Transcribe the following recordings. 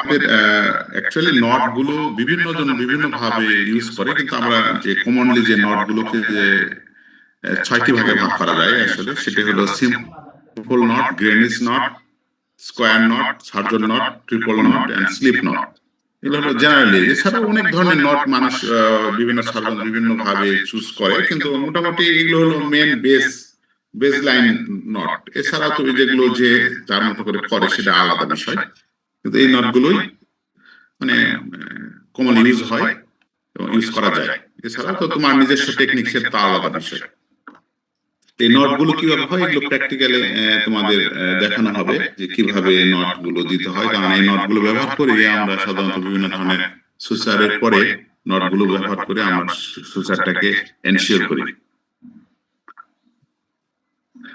আমাদের actually not গুলো বিভিন্ন জন বিভিন্ন ভাবে ইউজ করে, কিন্তু আমরা যে কমনলি যে নট গুলোকে যে 6টি ভাগে ভাগ করা যায় আসলে, সেটা হলো simple knot, granny's knot, square knot, surgeon knot, triple knot and slip knot. এগুলো হলো জেনারেলি। এছাড়াও অনেক ধরনের নট মানুষ বিভিন্ন সার্জন বিভিন্ন ভাবে চুজ করে, কিন্তু মোটামুটি এগুলো হলো মেন বেস লাইন নট। এছাড়াও তো যেগুলো যে যার মতো করে করে সেটা আলাদা বিষয়, কিন্তু এই নটগুলোই মানে কমন ইউজ হয় এবং ইউজ করা যায়। এছাড়া তো তোমার নিজস্ব টেকনিক সেটা তো আলাদা বিষয়। এই নটগুলো কিভাবে হয় এগুলো প্র্যাকটিক্যালি তোমাদের দেখানো হবে যে কিভাবে নটগুলো দিতে হয়, কারণ এই নটগুলো ব্যবহার করে আমরা সাধারণত বিভিন্ন ধরনের সুসারের পরে নটগুলো ব্যবহার করে আমরা সুসারটাকে এনশিওর করি।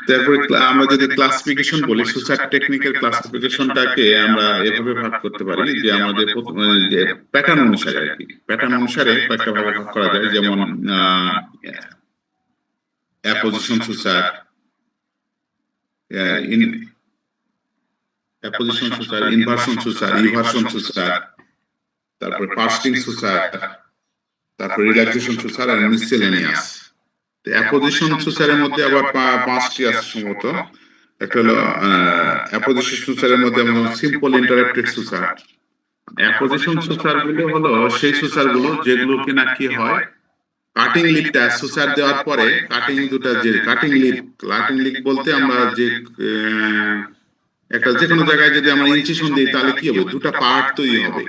তারপরে আমরা যদি ক্লাসিফিকেশন বলি, সুসার টেকনিকের ক্লাসিফিকেশনটাকে আমরা এভাবে ভাগ করতে পারি যে আমাদের যে প্যাটার্ন অনুসারে আর কি, প্যাটার্ন অনুসারে কয়েকটা ভাগে ভাগ করা যায়। যেমন অ্যাপোজিশন সুসার, অ্যাপোজিশন সুসার, ইনভার্সন সুসার, ইভার্সন সুসার, তারপরে ফাস্টিং সুসার, তারপরে রিল্যাক্সেশন সুসার আর মিসসেলেনিয়াস। অ্যাপোজিশন সুসারের মধ্যে আবার 5টি আছে সম্ভবত। একটা হলো অ্যাপোজিশন সুসারের মধ্যে আমরা সিম্পল ইন্টারাপ্টেড সুসার। অ্যাপোজিশন সুসার গুলো হলো সেই সুসার গুলো যেগুলো কিনা কি হয়, কাটিং লিপটা সুসার দেওয়ার পরে কাটিং দুটা যে কাটিং লিপ বলতে আমরা যে একটা যে কোনো জায়গায় যদি আমরা ইনসিশন দিই তাহলে কি হবে, দুটা পার্ট তৈরি হবে।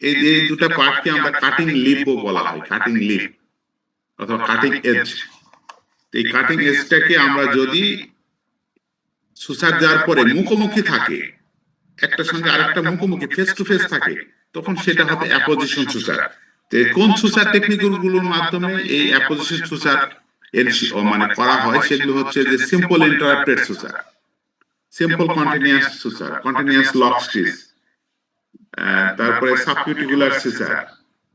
এই দুটা পার্টকে আমরা কাটিং লিপও বলা হয়, কাটিং লিপ অথবা কাটিং এজ। এই কাটিং এজটাকে আমরা যদি সুসার দেওয়ার পরে মুখোমুখি থাকে, একটা সঙ্গে আরেকটা মুখোমুখি ফেস টু ফেস থাকে, তখন সেটা হবে অ্যাপোজিশন সুসার। কোন সুসার টেকনিকগুলোর মাধ্যমে এই অ্যাপোজিশন সুসার মানে করা হয় সেগুলো হচ্ছে যে simple interrupted সুসার, simple continuous সুসার, continuous lock stitch, তারপরে সাবকিউটিকুলার সুসার,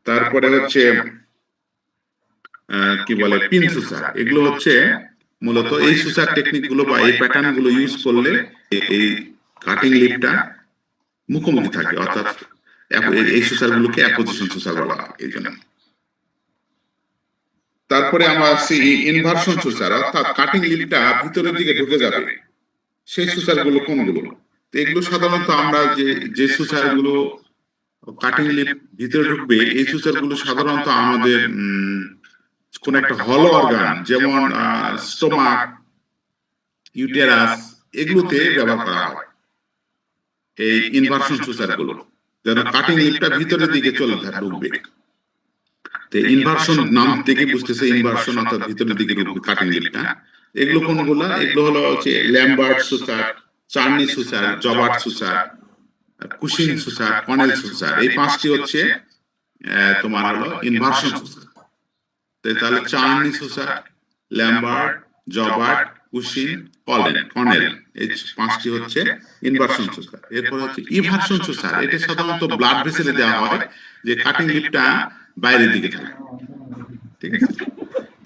তারপরে হচ্ছে কি বলে পিন সুসার। এগুলো হচ্ছে মূলত এই সুসার টেকনিক গুলো বা এই প্যাটার্ন গুলো ইউজ করলে এই কাটিং লিপটা মুখোমুখি থাকে, অর্থাৎ এই সুসার গুলোকে অ্যাপোজিশন সুসার বলা হয় এই জন্য। তারপরে আমরা আসছি ইনভার্সন সুসার, অর্থাৎ কাটিং লিপটা ভিতরের দিকে ঢুকে যাবে, সেই সুসার গুলো কোনগুলো? তো এগুলো সাধারণত আমরা যে সুসার গুলো কাটিং লিপ ভিতরে ঢুকবে, এই সুসার গুলো সাধারণত আমাদের কোন একটা হলো অর্গান যেমন স্টোমাক, ইউটেরাস, এগুলোতে ব্যবহার করা হয় এই ইনভার্সন সুসার গুলো, যেন কাটিং লিপটা ভিতরের দিকে চলে ঢুকবে। তো ইনভার্সন নাম থেকে বুঝতেছে ইনভার্সন অর্থাৎ ভিতরের দিকে ঢুকবে কাটিং লিপটা। এগুলো কোনগুলা? এগুলো হলো হচ্ছে ল্যাম্বার্ট সুসার, চার্নি সুসার, জবার্ট সুসার, কুশিং সুসার, কনেল সুসার। এই 5টি হচ্ছে তোমার হলো ইনভার্সন সুসার। তাহলে চার্নি সুসার, ল্যাম্বার্ট, জবার্ট, কুশিং, কনেল, এই 5টি হচ্ছে ইনভার্সন সুসার। এরপর হচ্ছে ইভার্সন সুসার। এটা সাধারণত ব্লাড ভেসেলে দেওয়া হয় যে কাটিং লিপটা বাইরের দিকে থাকে, ঠিক আছে?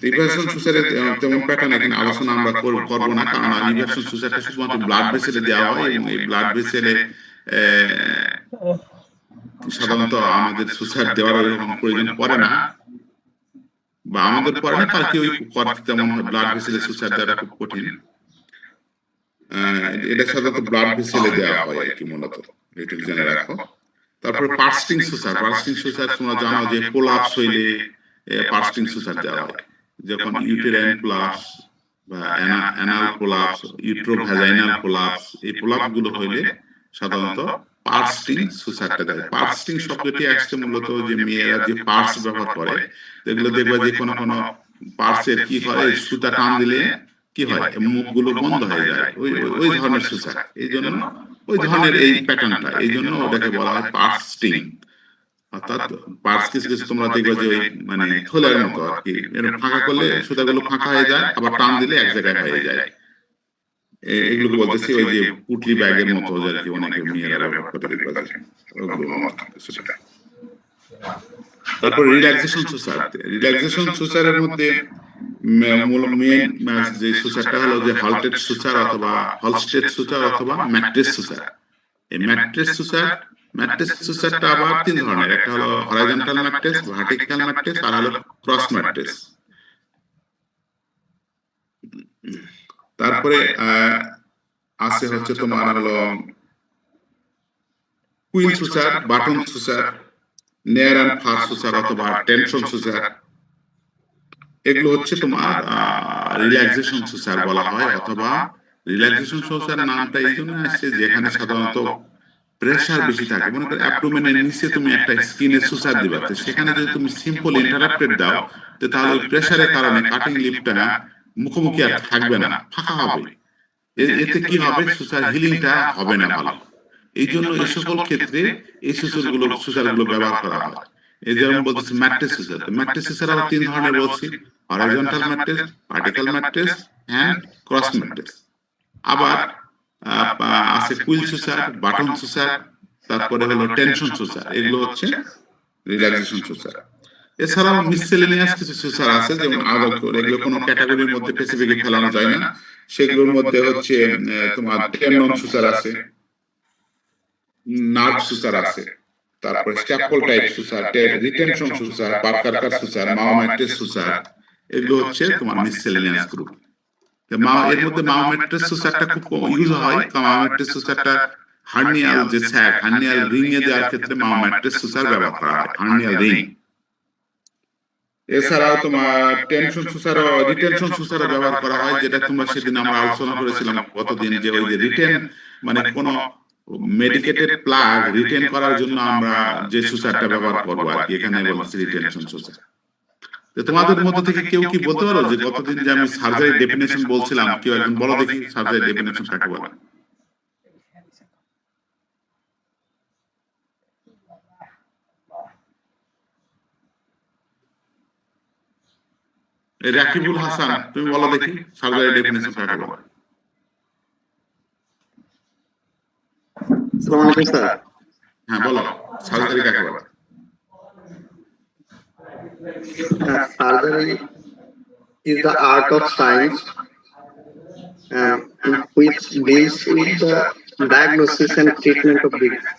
ইভার্সন সুসারের তেমন প্যাটার্ন এখানে আলোচনা আমরা করব না, কারণ ইভার্সন সুসারটা শুধুমাত্র ব্লাড ভেসেলে দেওয়া হয় এবং এই ব্লাড ভেসেলে সাধারণত আমাদের সুসার দেওয়ার এরকম প্রয়োজন পড়ে না, বা আমাদের পড়ে না, তার কেউ করতে তেমন ব্লাড ভেসেলে সুসার দেওয়াটা খুব কঠিন। এটা সাধারণত ব্লাড ভেসেলে দেওয়া হয় আর কি, মূলত এটা জেনে রাখো। তারপরে পার্সটিং সুসার। পার্সটিং সুসার তোমরা জানো যে প্রলাপস হইলে পার্সটিং সুসার দেওয়া হয়, যখন ইউটেরাইন প্রলাপস বা অ্যানাল প্রলাপস, ইউট্রোভ্যাজাইনাল প্রলাপস, এই প্রলাপস গুলো হইলে সাধারণত পার্সটিং সুসারটা দেয়। পার্সটিং শব্দটি আসছে মূলত যে মেয়েরা যে পার্স ব্যবহার করে, এগুলো দেখবে যে কোনো কোনো পার্সের কি হয়, সুতা টান দিলে কি হয়, মুখগুলো বন্ধ হয়ে যায়, ওই ধরনের সুসার। এই জন্য ওই ধরনের এই প্যাটার্নটা, এই জন্য ওটাকে বলা হয় পার্সটিং। অর্থাৎ পার্স কিছু কিছু তোমরা দেখবে যে ওই মানে থলের মতো আর কি, এরকম ফাঁকা করলে সুতাগুলো ফাঁকা হয়ে যায়, আবার টান দিলে এক জায়গায় হয়ে যায়। এগুলোকে বলতেছি ওই যে পুটলি ব্যাগের মতো আর কি, অনেকে মেয়েরা ব্যবহার করে দেখবে ওগুলোর মতো সেটা। তারপর রিল্যাক্সেশন সুসার। রিল্যাক্সেশন সুসারের মধ্যে মেন যে সুসারটা হলো যে হলস্টেড সুসার অথবা ম্যাট্রেস সুসার। এই ম্যাট্রেস সুসার ম্যাট্রিক্স সুসারটা আবার তিন ধরনের, একটা হলো হরাইজন্টাল ম্যাট্রিক্স, ভার্টিক্যাল ম্যাট্রিক্স, আর হলো ক্রস ম্যাট্রিক্স। তারপরে আছে হচ্ছে তোমার হলো কুইল সুসার, বাটন সুসার, নেয়ার অ্যান্ড ফার সুসার অথবা টেনশন সুসার। এগুলো হচ্ছে তোমার রিল্যাক্সেশন সুসার বলা হয়, অথবা রিল্যাক্সেশন সুসার নামটা এই জন্য আসছে যেখানে সাধারণত প্রেসার বেশি থাকে। মনে করো অ্যাবডোমেনের নিচে তুমি একটা স্কিনের সুসার দিবা, তো সেখানে যদি তুমি সিম্পল ইন্টারাপ্টেড দাও, তো তাহলে ওই প্রেসারের কারণে কাটিং লিপটা মুখোমুখি আর থাকবে না, ফাঁকা হবে। এতে কি হবে, সুসার হিলিংটা হবে না ভালো। এই জন্য এই সকল ক্ষেত্রে এই সুসারগুলো ব্যবহার করা হয়। এই যেমন বলতেছি ম্যাট্রিক্স সুসার, তো ম্যাট্রিক্স সুসার আবার তিন ধরনের বলছি, horizontal matrix, vertical matrix and cross matrix. আবার আছে কুইল সুসার, বাটন সুসার, তারপরে হলো টেনশন সুসার। এগুলো হচ্ছে রিল্যাক্সেশন সুসার। এছাড়াও মিসসেলেনিয়াস কিছু সুসার আছে, যেমন আদর্শ, এগুলো কোনো ক্যাটাগরির মধ্যে স্পেসিফিকলি ফেলানো যায় না। সেগুলোর মধ্যে হচ্ছে তোমার টেন্ডন সুসার আছে, নার্ভ সুসার আছে, তারপরে স্ট্যাপল টাইপ সুসার, রিটেনশন সুসার, পার্কারকার সুসার, মাওমেট্রিস সুসার। এগুলো হচ্ছে তোমার মিসসেলেনিয়াস গ্রুপ। এর মধ্যে মাওমেট্রিস সুসারটা খুব ইউজ হয়, কারণ মাওমেট্রিস সুসারটা হার্নিয়াল যে স্যাক, হার্নিয়াল রিং এ দেওয়ার ক্ষেত্রে মাওমেট্রিস সুসার ব্যবহার করা হয়, হার্নিয়াল রিং। এছাড়াও তোমার টেনশন সুসারও, রিটেনশন সুসারও ব্যবহার করা হয়, যেটা তোমরা সেদিন আমরা আলোচনা করেছিলাম গতদিন, যে ওই যে রিটেন মানে কোন মেডিকেটেড প্লাগ রিটেন করার জন্য আমরা যে সুসারটা ব্যবহার করবো আর কি, এখানে বলছি রিটেনশন সুসার। তো তোমাদের মধ্যে থেকে কেউ কি বলতে পারো যে গতদিন যে আমি সার্জারি ডেফিনেশন বলছিলাম, কেউ একজন বলো দেখি সার্জারি ডেফিনেশন কাকে বলে? রাকিবুল হাসান, তুমি বলো দেখি সার্জারি ডেফিনেশন কাকে বলে? আসসালামু আলাইকুম স্যার। হ্যাঁ বলো, সার্জারি কাকে বলে? Surgery is the art of science which deals with the diagnosis and treatment of disease.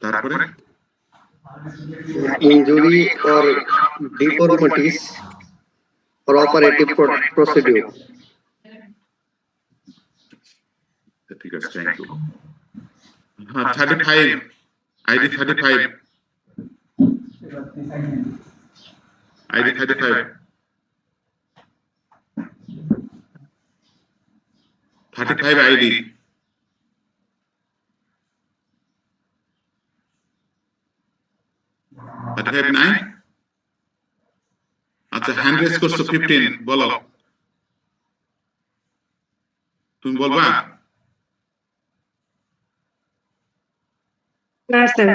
তারপরে Injury or deformities or operative procedure. ঠিক আছে, থ্যাংক ইউ। হ্যাঁ 35, আইডি 35, আইডি 35, 35 আইডি। নাই? আচ্ছা, হ্যান্ড রেজ করছো 15, বলো, তুমি বলবা? না স্যার,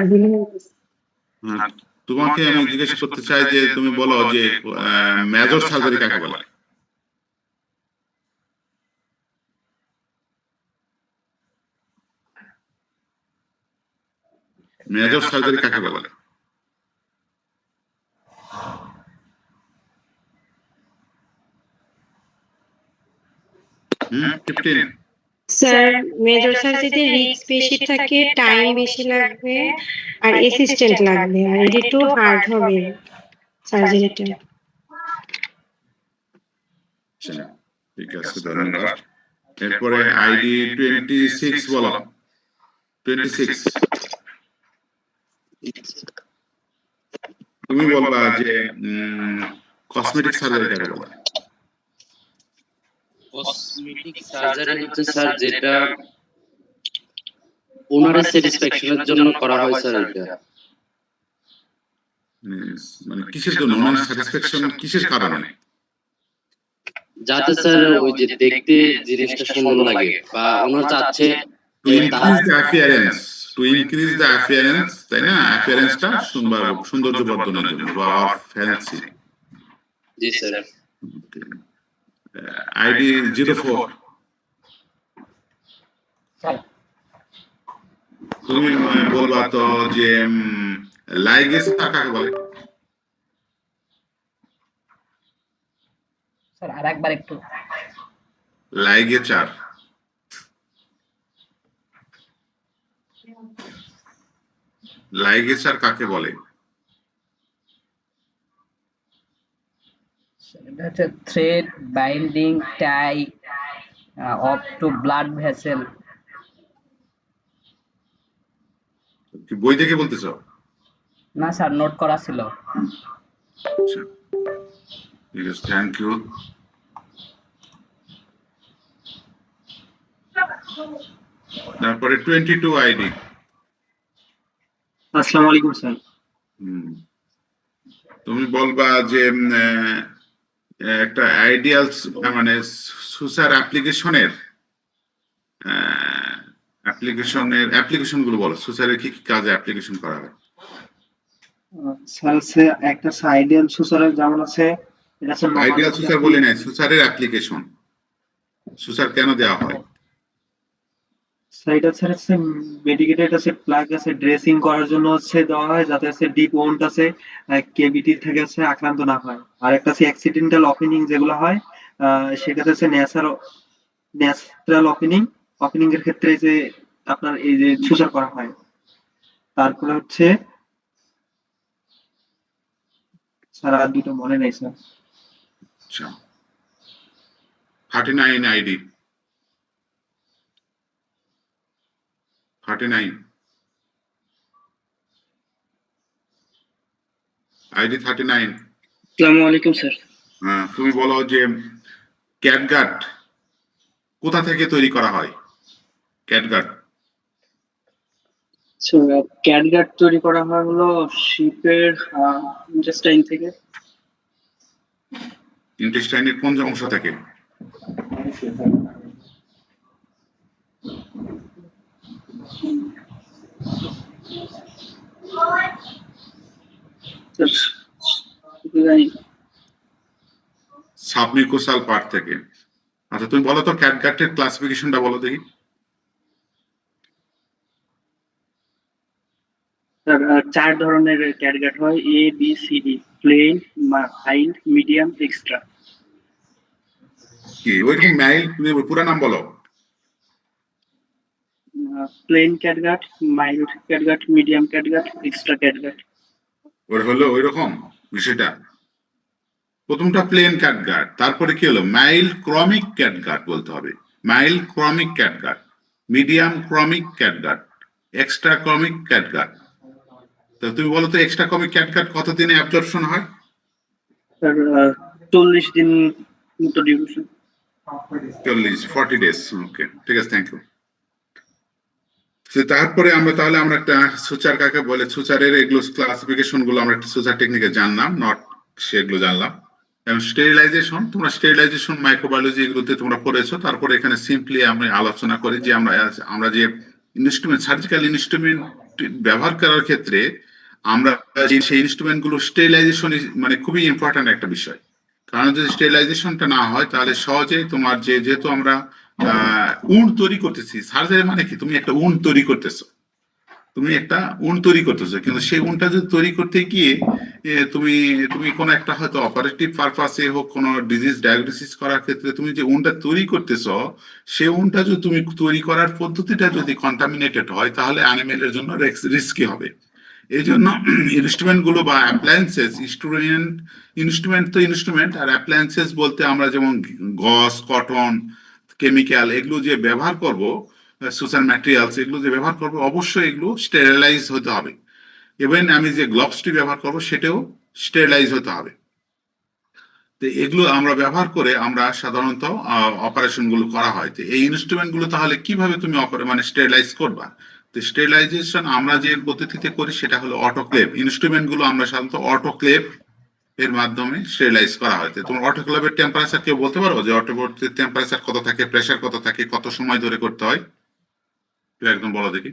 হ্যাঁ, তোমাকে আমি জিজ্ঞেস করতে চাই যে তুমি বলো যে মেজর সার্জারি কাকে বলে? মেজর সার্জারি কাকে বলে? 15। স্যার মেজর সার্জারিতে রিস্ক বেশি থাকে, টাইম বেশি লাগবে, আর অ্যাসিস্ট্যান্ট লাগবে, আর এটা একটু হার্ড হবে সার্জারিটা। ঠিক আছে, ধন্যবাদ। এরপরে আইডি 26 বলো, 26। তুমি বলবা যে কসমেটিক সার্জারি কাকে বলে? কসমেটিক সার্জারি হচ্ছে স্যার যেটা ওনারের স্যাটিসফ্যাকশনের জন্য করা হয় স্যার। এটা মানে কিসের জন্য ওনার স্যাটিসফ্যাকশন, কিসের কারণে? যাতে স্যার ওই যে দেখতে জিনিসটা সুন্দর লাগে, বা ওনার চাচ্ছে to increase the appearance, to increase the appearance, তাই না? অ্যাপিয়ারেন্সটা সৌন্দর্য বর্ধনের জন্য, বা or fancy. G sir. ID 04, তুমি বলবা তো যে লাইগেসা কাকে বলে? স্যার আরেকবার একটু। লাইগেচার। লাইগেচার কাকে বলে? এটা হচ্ছে thread binding tie of two blood vessel. কি বই থেকে বলতেছো? না স্যার, নোট করা ছিল। আচ্ছা, ঠিক আছে, থ্যাংক ইউ। তারপরে 22 আইডি। আসসালামু আলাইকুম স্যার। তুমি বলবা যে একটা আইডিয়াল মানে সুসার অ্যাপ্লিকেশন গুলো বলো, সুসারের কি কি কাজে অ্যাপ্লিকেশন করা হয়? স্যার হচ্ছে একটা আইডিয়াল সুসারের যেমন আছে, এটা হচ্ছে আইডিয়াল সুসার বলি নাই, সুসারের অ্যাপ্লিকেশন, সুসার কেন দেওয়া হয়? সাইড আছে হচ্ছে মেডিকেটেড আছে, প্লাগ আছে, ড্রেসিং করার জন্য হচ্ছে দেওয়া হয় যাতে হচ্ছে ডিপ ওন্ড আছে কেভিটি থেকে হচ্ছে আক্রান্ত না হয়। আর একটা আছে অ্যাক্সিডেন্টাল ওপেনিং যেগুলো হয়, সেটাতে হচ্ছে ন্যাচারাল ওপেনিং এর ক্ষেত্রে যে আপনার এই যে সুসার করা হয়। তারপরে হচ্ছে স্যার আর দুটো মনে নেই স্যার। আচ্ছা, 39 আইডি, 39 আইডি 39। আসসালামু আলাইকুম স্যার। তুমি বলো যে ক্যাটগাট কোথা থেকে তৈরি করা হয়? ক্যাটগাট ক্যাটগাট তৈরি করা হয় হলো শিপের ইন্টেস্টাইন থেকে। ইন্টেস্টাইনের কোন অংশ থেকে? সাবমিউকোসাল পার্ট থেকে। আচ্ছা, তুমি বলো তো ক্যাটগাটের ক্লাসিফিকেশনটা বলো দেখি। চার ধরনের ক্যাটগাট হয়, A B C D: plain, mild, medium, extra. কি ওইরকম মাইল, তুমি পুরো নাম বলো। Plain catgut, mild catgut, medium catgut, extra catgut. ওর হলো ওই রকম বিষয়টা। প্রথমটা প্লেন ক্যাটগাট, তারপরে কি হলো মাইল্ড ক্রমিক ক্যাটগাট বলতে হবে, মাইল্ড ক্রমিক ক্যাটগাট, মিডিয়াম ক্রমিক ক্যাটগাট, এক্সট্রা ক্রমিক ক্যাটগাট। তো তুমি বলো তো এক্সট্রা ক্রমিক ক্যাটগাট কত দিনে অ্যাবজর্পশন হয়? 40 দিন মতো ডিউরেশন। 40 ডেজ। ওকে, ঠিক আছে, থ্যাংক ইউ। তারপরে আমরা একটা সুচার কাকে বলে, সুচারের এগুলো ক্লাসিফিকেশন গুলো আমরা একটা সুচার টেকনিকে জানলাম, নট সেগুলো জানলাম। এবং স্টেরিলাইজেশন, তোমরা স্টেরিলাইজেশন মাইক্রোবায়োলজি এগুলোতে তোমরা পড়েছো। তারপরে এখানে সিম্পলি আমি আলোচনা করি যে আমরা যে ইনস্ট্রুমেন্ট, সার্জিক্যাল ইনস্ট্রুমেন্ট ব্যবহার করার ক্ষেত্রে আমরা যে সেই ইনস্ট্রুমেন্ট গুলো স্টেরিলাইজেশন মানে খুবই ইম্পর্ট্যান্ট একটা বিষয়। কারণ যদি স্টেরিলাইজেশনটা না হয় তাহলে সহজে তোমার যেহেতু আমরা উন্ড তৈরি করতেছি, সার্জারি মানে কি, তুমি একটা উন্ড তৈরি করতেছো, কিন্তু সেই উনটা যদি তৈরি করতে গিয়ে তুমি তুমি কোনো একটা হয়তো অপারেটিভ পারপাসে হোক, কোনো ডিজিজ ডায়াগনোসিস করার ক্ষেত্রে তুমি যে উনটা তৈরি করতেছ, সেই উনটা যদি তুমি তৈরি করার পদ্ধতিটা যদি কন্টামিনেটেড হয় তাহলে অ্যানিমেলের জন্য রিস্কি হবে। এই জন্য ইনস্ট্রুমেন্ট গুলো বা অ্যাপ্লায়েন্সেস, ইনস্ট্রুমেন্ট আর অ্যাপ্লায়েন্সেস বলতে আমরা যেমন গস, কটন, কেমিক্যাল এগুলো যে ব্যবহার করব, সোশ্যাল ম্যাটেরিয়ালস এগুলো যে ব্যবহার করবো, অবশ্যই এগুলো স্টেরিলাইজ হতে হবে। ইভেন আমি যে গ্লোভসটি ব্যবহার করবো সেটাও স্টেরিলাইজ হতে হবে। তো এগুলো আমরা ব্যবহার করে আমরা সাধারণত অপারেশন গুলো করা হয়। তো এই ইনস্ট্রুমেন্ট গুলো তাহলে কিভাবে তুমি মানে স্টেরিলাইজ করবা? তো স্টেরিলাইজেশন আমরা যে পদ্ধতিতে করি সেটা হলো অটোক্লেভ। ইনস্ট্রুমেন্ট গুলো আমরা সাধারণত অটোক্লেভ এর মাধ্যমে স্টেরিলাইজ করা হয়। তো তোমার অটোক্লেভের টেম্পারেচার কেউ বলতে পারো যে অটোক্লেভের টেম্পারেচার কত থাকে, প্রেসার কত থাকে, কত সময় ধরে করতে হয়? একদম বলো দেখি।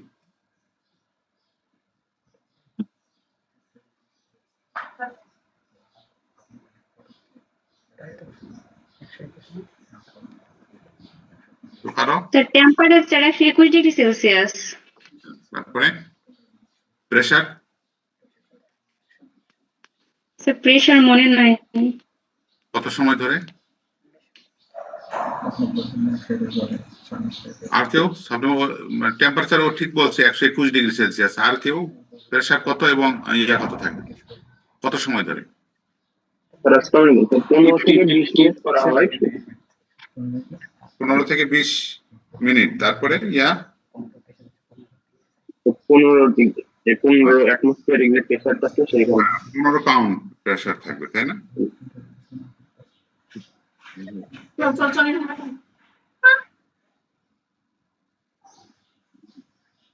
The temperature is 21 degrees Celsius. তারপরে প্রেসার So pressure মনে নাই। কত সময় ধরে? আর কেউ? টেম্পারেচারও ঠিক বলছে 121°C। আর কেউ? প্রেশার কত এবং ইয়া কত থাকে, কত সময় ধরে? স্যার আসসালামু আলাইকুম। 15 থেকে 20 মিনিট করা হয়। 15 থেকে 20 মিনিট। তারপরে ইয়া 15 ডিগ্রি 15 অ্যাটমসফিয়ার ডিগ্রি প্রেসার থাকছে সেইভাবে। 15 পাউন্ড প্রেশার থাকবে, তাই না?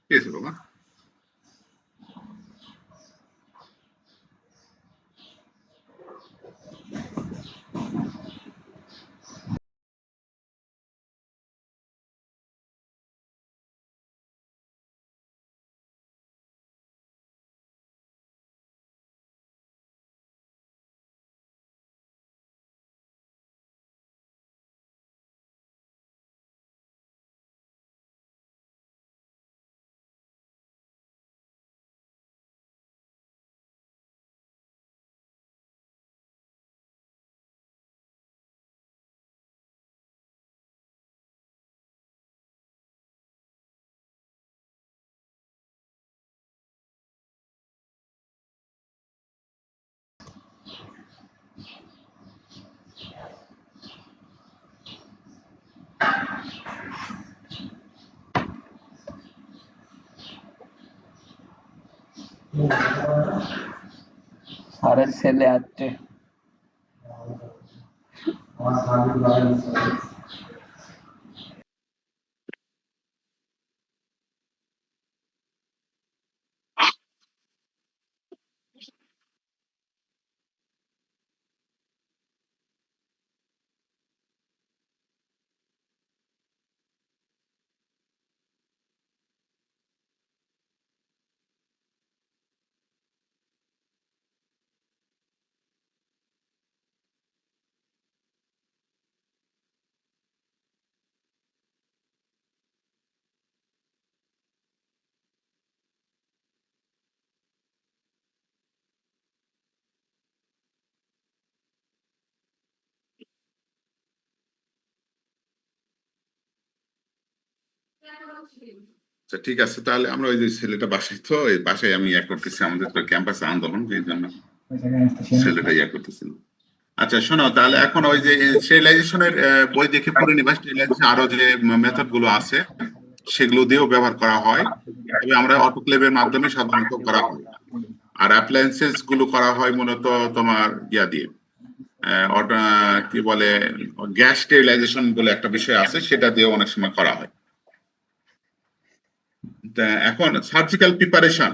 কি হয়েছে বাবা? স্যারের ছেলে আসছে। আচ্ছা ঠিক আছে, তাহলে আমরা ওই যে ছেলেটা বাসায়, তো এই বাসায় আমি ইয়া করতেছি, আমাদের তো ক্যাম্পাসে আন্দোলন, এই জন্য ছেলেটা ইয়া করতেছিল। আচ্ছা শোনো, তাহলে এখন ওই যে স্টেরিলাইজেশনের বই দেখে পড়ে নিবা। স্টেরিলাইজেশন আরো যে মেথড গুলো আছে সেগুলো দিয়েও ব্যবহার করা হয়, তবে আমরা অটোক্লেভের মাধ্যমে সাধারণত করা হয়। আর অ্যাপ্লায়েন্সেস গুলো করা হয় মূলত তোমার ইয়া দিয়ে, কি বলে, গ্যাস স্টেরিলাইজেশন বলে একটা বিষয় আছে, সেটা দিয়ে অনেক সময় করা হয়। তা এখন সার্জিক্যাল প্রিপারেশন,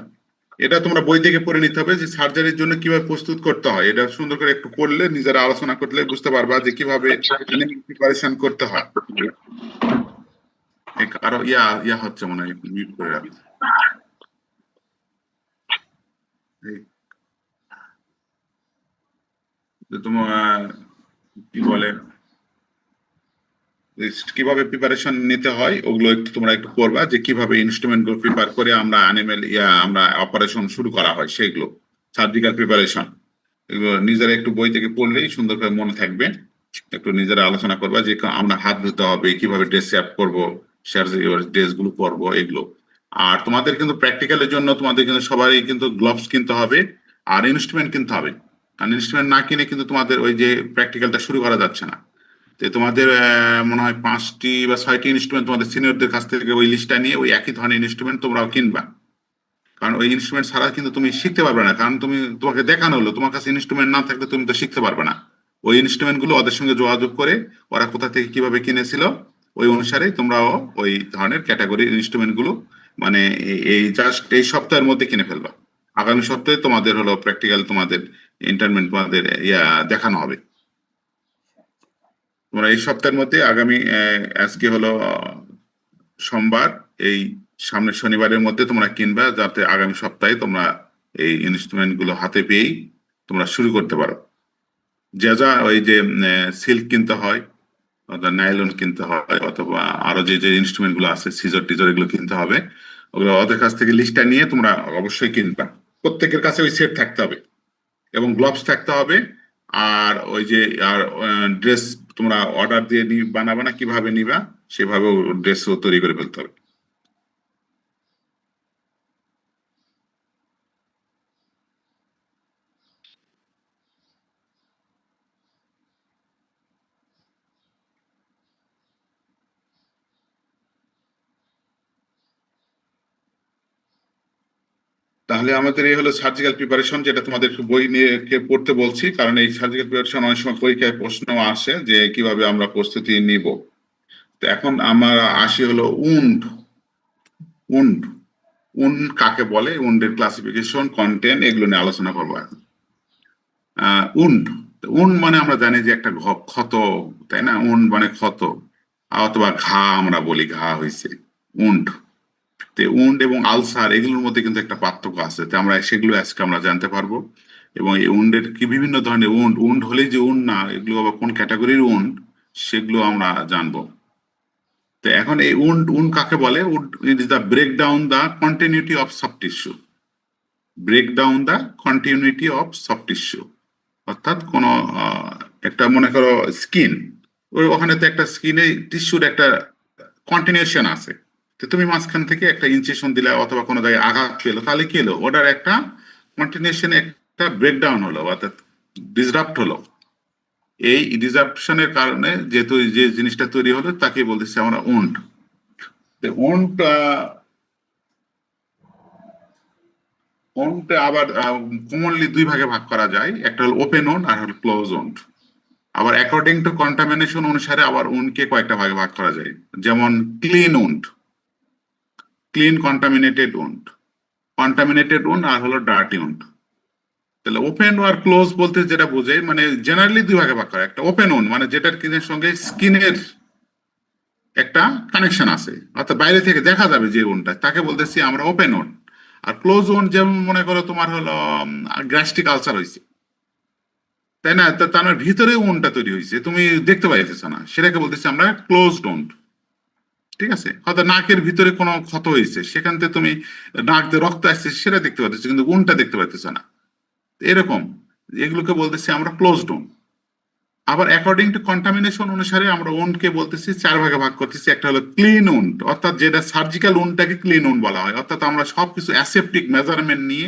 এটা তোমরা বই থেকে পড়ে নিতে হবে যে সার্জারির জন্য কিভাবে প্রস্তুত করতে হয়। এটা সুন্দর করে একটু পড়লে, নিজেরা আলোচনা করলে বুঝতে পারবা যে কিভাবে প্রিপারেশন করতে হয়। আরো ইয়া হচ্ছে মনে হয়, মিউট করে রাখো। তোমার কি বলে, কিভাবে প্রিপারেশন নিতে হয় ওগুলো একটু তোমরা একটু পড়বা, যে কিভাবে ইনস্ট্রুমেন্ট গুলো প্রিপেয়ার করে আমরা আমরা অপারেশন শুরু করা হয়, সেগুলো সার্জিক্যাল প্রিপারেশন। এগুলো নিজেরা একটু বই থেকে পড়লেই সুন্দর করে মনে থাকবে। একটু নিজেরা আলোচনা করবা যে আমরা হাত ধুতে হবে, কিভাবে ড্রেস আপ করবো, ড্রেস গুলো পরবো, এগুলো। আর তোমাদের কিন্তু প্র্যাকটিক্যালের জন্য তোমাদের কিন্তু সবাই কিন্তু গ্লোভস কিনতে হবে আর ইনস্ট্রুমেন্ট কিনতে হবে। কারণ ইনস্ট্রুমেন্ট না কিনে কিন্তু তোমাদের ওই যে প্র্যাকটিক্যালটা শুরু করা যাচ্ছে না। তো তোমাদের মনে হয় 5টি বা 6টি ইনস্ট্রুমেন্ট তোমাদের সিনিয়রদের কাছ থেকে ওই লিস্টটা নিয়ে ওই একই ধরনের ইনস্ট্রুমেন্ট তোমরাও কিনবা। কারণ ওই ইনস্ট্রুমেন্ট ছাড়া কিন্তু তুমি শিখতে পারবে না, কারণ তোমাকে দেখানো হলো, তোমার কাছে ইনস্ট্রুমেন্ট না থাকলে তুমি তো শিখতে পারবে না। ওই ইনস্ট্রুমেন্ট গুলো ওদের সঙ্গে যোগাযোগ করে ওরা কোথা থেকে কিভাবে কিনেছিল ওই অনুসারে তোমরাও ওই ধরনের ক্যাটাগরির ইনস্ট্রুমেন্ট গুলো মানে এই জাস্ট এই সপ্তাহের মধ্যে কিনে ফেলবা। আগামী সপ্তাহে তোমাদের হলো প্র্যাকটিক্যাল, তোমাদের ইন্টারমেন্ট তোমাদের দেখানো হবে। তোমরা এই সপ্তাহের মধ্যে আগামী আজকে হলো সোমবার, এই সামনের শনিবারের মধ্যে তোমরা কিনবা, যাতে আগামী সপ্তাহে তোমরা এই ইনস্ট্রুমেন্ট গুলো হাতে পেয়েই তোমরা শুরু করতে পারো। যা ওই যে সিল্ক কিনতে হয়, নাইলন কিনতে হয়, অথবা আরো যে যে ইনস্ট্রুমেন্ট গুলো আছে, সিজর টিজর, এগুলো কিনতে হবে। ওগুলো ওদের কাছ থেকে লিস্টটা নিয়ে তোমরা অবশ্যই কিনবা। প্রত্যেকের কাছে ওই সেট থাকতে হবে এবং গ্লোভস থাকতে হবে। আর ওই যে আর ড্রেস তোমরা অর্ডার দিয়ে বানাবে না, কিভাবে নিবা সেভাবে ড্রেস তৈরি করে ফেলতে হবে। তাহলে আমাদের এই হলো সার্জিক্যাল প্রিপারেশন, যেটা তোমাদের বই নিয়ে পড়তে বলছি, কারণ এই সার্জিক্যাল প্রিপারেশন অনেক সময় পরীক্ষায় প্রশ্ন আসে যে কিভাবে আমরা প্রস্তুতি নিব। তো এখন আমরা আসি হলো উন্ড। উন্ড উন্ড কাকে বলে, উন্ডের ক্লাসিফিকেশন, কন্টেন্ট, এগুলো নিয়ে আলোচনা করবো এখন। উন্ড উন্ড মানে আমরা জানি যে একটা ক্ষত, তাই না? উন্ড মানে ক্ষত, অথবা ঘা, আমরা বলি ঘা হয়েছে, উন্ড। উন্ড এবং আলসার এগুলোর মধ্যে কিন্তু একটা পার্থক্য আছে, তো আমরা সেগুলো আজকে আমরা জানতে পারবো। এবং এই উন্ডের কি বিভিন্ন ধরনের উন্ড, উন্ড হলেই যে উন্ড না, এগুলো আবার কোন ক্যাটাগরির উন্ড সেগুলো আমরা জানবো। তো এখন এই উন্ড উন্ড কাকে বলে? It is the break down the continuity of soft tissue. Break down the continuity of soft tissue, অর্থাৎ কোনো একটা মনে করো স্কিন, ওখানে তো একটা স্কিনে টিস্যুর একটা কন্টিনিউশন আছে, তো তুমি মাঝখান থেকে একটা ইনসেশন দিলে অথবা কোনো জায়গায় আঘাত পেলো, তাহলে কি হলো? ওটার একটা কন্টিনিউশন, একটা ব্রেকডাউন হলো, অর্থাৎ ডিসরাপ্ট হলো। এই ডিসরাপশনের কারণে যেহেতু যে জিনিসটা তৈরি হলো তাকে বলতেছি আমরা উন্ড। উন্ড উন্ড আবার কমনলি দুই ভাগে ভাগ করা যায়, একটা হলো ওপেন উন্ড আর হলো ক্লোজ উন্ড। আবার অ্যাকর্ডিং টু কন্টামিনেশন অনুসারে আবার উন্ডকে কয়েকটা ভাগে ভাগ করা যায়, যেমন clean wound, clean contaminated wound, contaminated wound আর হলো ডার্টি উন্ড। তাহলে ওপেন আর ক্লোজ বলতে যেটা বোঝায়, মানে জেনারেলি দুই ভাগে ভাগ করা। একটা ওপেন উন্ড মানে যেটার কিনের সঙ্গে স্কিনের একটা কানেকশন আছে, অর্থাৎ বাইরে থেকে দেখা যাবে যে উন্ডটা, তাকে বলতেছি আমরা ওপেন উন্ড। আর ক্লোজ উন্ড যেমন মনে করো তোমার হলো গ্যাস্ট্রিক আলসার হয়েছে, তাই না? তার ভিতরে উন্ডটা তৈরি হয়েছে, তুমি দেখতে পাইতেছো না, সেটাকে বলতেছি আমরা ক্লোজড উন্ড। ঠিক আছে? হয়তো নাকের ভিতরে কোনো ক্ষত হয়েছে, সেখান থেকে তুমি নাক দিয়ে রক্ত আসছে সেটা দেখতে পাচ্ছ, কিন্তু উন্ডটা দেখতে পাচ্ছ না। এরকম এগুলোকে বলতেছি আমরা ক্লোজড উন্ড। আবার অ্যাকর্ডিং টু কন্টামিনেশন অনুসারে আমরা উন্ডকে বলতেছি চার ভাগে ভাগ করতেছি। একটা হলো ক্লিন উন্ড, অর্থাৎ যেটা সার্জিক্যাল উন্ডটাকে ক্লিন উন্ড বলা হয়, অর্থাৎ আমরা সবকিছু অ্যাসেপ্টিক মেজারমেন্ট নিয়ে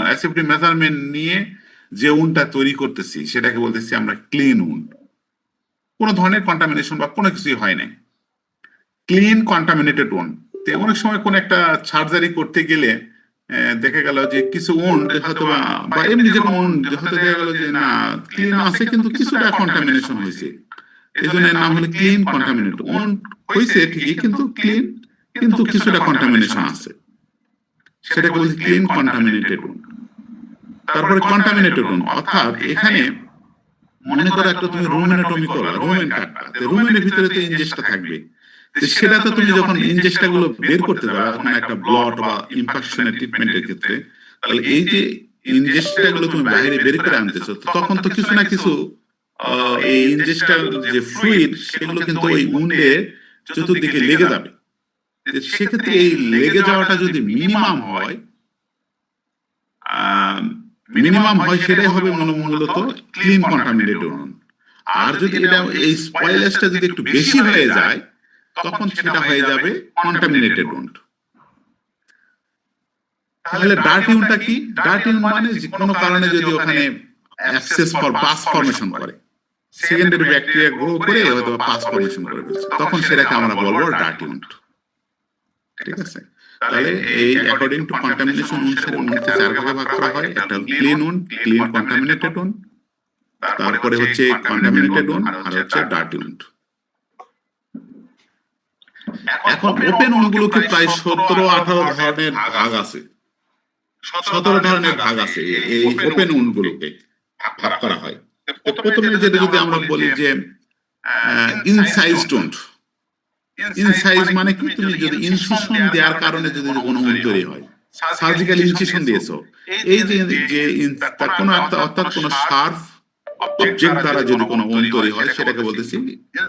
অ্যাসেপ্টিক মেজারমেন্ট নিয়ে যে উন্ডটা তৈরি করতেছি সেটাকে বলতেছি আমরা ক্লিন উন্ড। কোনো ধরনের কন্টামিনেশন বা কোনো কিছুই হয় নাই, ক্লিন কন্টামিনেটেড উন্ড। অনেক সময় কোন একটা সার্জারি করতে গেলে দেখা গেল যে কিছু উন্ড হয়তো বা এমনি যে কোনো উন্ড হয়তো দেখা গেল যে না ক্লিন আছে কিন্তু কিছুটা কন্টামিনেশন হয়েছে, এই জন্য এর নাম হলো ক্লিন কন্টামিনেটেড উন্ড। হয়েছে ঠিকই কিন্তু ক্লিন, কিন্তু কিছুটা কন্টামিনেশন আছে, সেটাকে বলছি ক্লিন কন্টামিনেটেড উন্ড। তারপরে কন্টামিনেটেড উন্ড, অর্থাৎ এখানে মনে করো একটা তুমি রুমেনোটমি করো, রুমেন কাটবা, রুমেনের ভিতরে তো ইনজেস্টটা থাকবে, সেটা তো তুমি যখন ইনজেস্টটা গুলো বের করতে যাবে, এখন একটা ব্লড বা ইনফেকশনের ট্রিটমেন্টের ক্ষেত্রে, তাহলে এই যে ইনজেস্টটা গুলো তুমি বাইরে বের করে আনতেছো, তখন তো কিছু না কিছু এই ইনজেস্টার যে ফ্লুইড সেগুলো কিন্তু ওই উন্ডে চতুর্দিকে লেগে যাবে। সেক্ষেত্রে এই লেগে যাওয়াটা যদি মিনিমাম হয়, সেটাই হবে মূলত ক্লিন কন্টামিনেটেড উন্ড। আর যদি এটা এই স্পয়েলেজটা যদি একটু বেশি হয়ে যায়, তখন সেটা হয়ে যাবে কন্টামিনেটেড উন্ড। তাহলে ডার্টি উন্ডটা কি? ডার্টি উন্ড মানে যে কোনো কারণে যদি ওখানে অ্যাবসেস ফর পাস ফর্মেশন করে, সেকেন্ডারি ব্যাকটেরিয়া গ্রো করে হয়তো পাস ফর্মেশন করে ফেলছে, তখন সেটাকে আমরা বলবো ডার্টি উন্ড। ঠিক আছে? তাহলে এই অ্যাকর্ডিং টু কন্টামিনেশন অনুসারে উন্ডকে চার ভাগে ভাগ করা হয়। একটা clean wound, clean contaminated wound, তারপরে হচ্ছে কন্টামিনেটেড উন্ড, আর হচ্ছে ডার্টি উন্ড। এখন ওপেন উন্ড গুলোকে প্রায় 17-18 ধরনের ভাগ আছে, 17 ধরনের ভাগ আছে এই ওপেন উন্ড গুলোকে ভাগ করা হয়। তো প্রথমে যেটা যদি আমরা বলি যে ইনসাইজড উন্ড। ইনসাইজ মানে কি? তুমি যদি ইনসিশন দেওয়ার কারণে যদি কোনো উন্ড তৈরি হয়, সার্জিক্যাল ইনসিশন দিয়েছো, এই যে কোনো অর্থাৎ কোনো শার্প অবজেক্ট দ্বারা যদি কোনো উন্ড তৈরি হয়, সেটাকে বলতেছি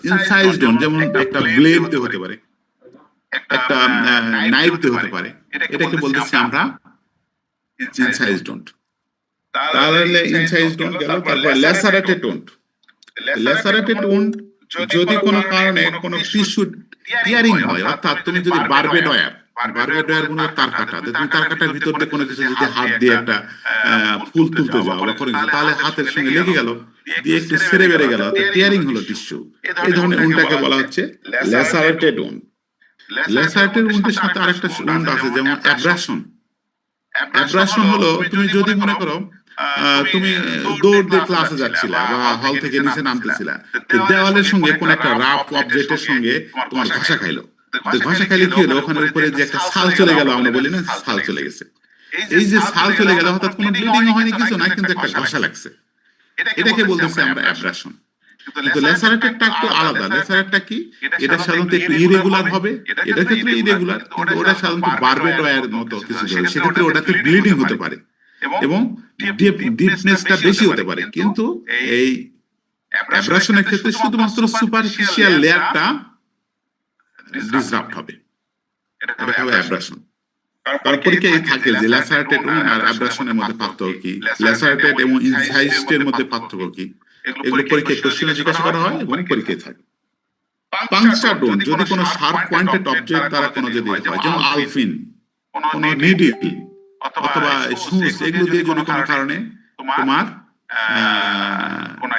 ইনসাইজড উন্ড। যেমন একটা ব্লেড দিয়ে হতে পারে, একটা নাইফ দিয়ে হতে পারে, এটাকে বলতেছি আমরা ইনসাইজড উন্ড। তাহলে ইনসাইজড উন্ড গেল। তারপর ল্যাসারেটেড উন্ড। ল্যাসারেটেড উন্ড যদি কোনো কারণে কোনো টিস্যু টিয়ারিং হয়, অর্থাৎ তুমি যদি বারবেড ওয়্যার গুলো তার কাটা, তো তুমি তার কাটার ভিতর দিয়ে কোনো কিছু যদি হাত দিয়ে একটা ফুল তুলতে যাও বা কোনো কিছু, তাহলে হাতের সঙ্গে লেগে গেল, দিয়ে একটু সেরে বেড়ে গেল, টিয়ারিং হলো টিস্যু, এই ধরনের উন্ডটাকে বলা হচ্ছে ল্যাসারেটেড উন্ড। ল্যাসারেটেড উন্ডের সাথে আরেকটা উন্ড আছে, যেমন অ্যাব্রাশন। অ্যাব্রাশন হলো তুমি যদি মনে করো তুমি দৌড় দিয়ে ক্লাসে যাচ্ছিলা বা হল থেকে নিচে নামতেছিলা, তো দেওয়ালের সঙ্গে কোন একটা রাফ অবজেক্টের সঙ্গে তোমার ঘষা খাইলো, তো ঘষা খাইলে কি হলো, ওখানে উপরে যে একটা ছাল চলে গেল, আমরা বলি না ছাল চলে গেছে, এই যে ছাল চলে গেল অর্থাৎ কোনো ব্লিডিং হয়নি, কিছু না, কিন্তু একটা ঘষা লাগছে, এটাকে বলতেছে আমরা অ্যাব্রাশন। কিন্তু ল্যাসারেটেডটা একটু আলাদা। ল্যাসারেটটা কি, এটা সাধারণত একটু ইরেগুলার হবে, এটার ক্ষেত্রে ইরেগুলার, কিন্তু ওটা সাধারণত বারবেড ওয়্যারের মতো কিছু ধরে, সেক্ষেত্রে ওটাতে ব্লিডিং হতে পারে এবং ডিপনেসটা বেশি হতে পারে। কিন্তু এই অ্যাব্রাশনের ক্ষেত্রে শুধুমাত্র সুপারফিশিয়াল লেয়ারটা ডিসরাপ্ট হবে, এটা হবে অ্যাব্রাশন। কারণ পরীক্ষায় থাকে যে ল্যাসারেটেড আর অ্যাব্রাশনের মধ্যে পার্থক্য কি, ল্যাসারেটেড এবং ইনসাইজডের মধ্যে পার্থক্য কি, এগুলো পরীক্ষায় কোশ্চেনে জিজ্ঞাসা করা হয় এবং পরীক্ষায় থাকে। পাংচারড উন্ড, যদি কোনো শার্প পয়েন্টেড অবজেক্ট দ্বারা কোনো যদি হয়, যেমন আলফিন, কোনো নিডল অথবা সুচ, এগুলো দিয়ে যদি কোনো কারণে তোমার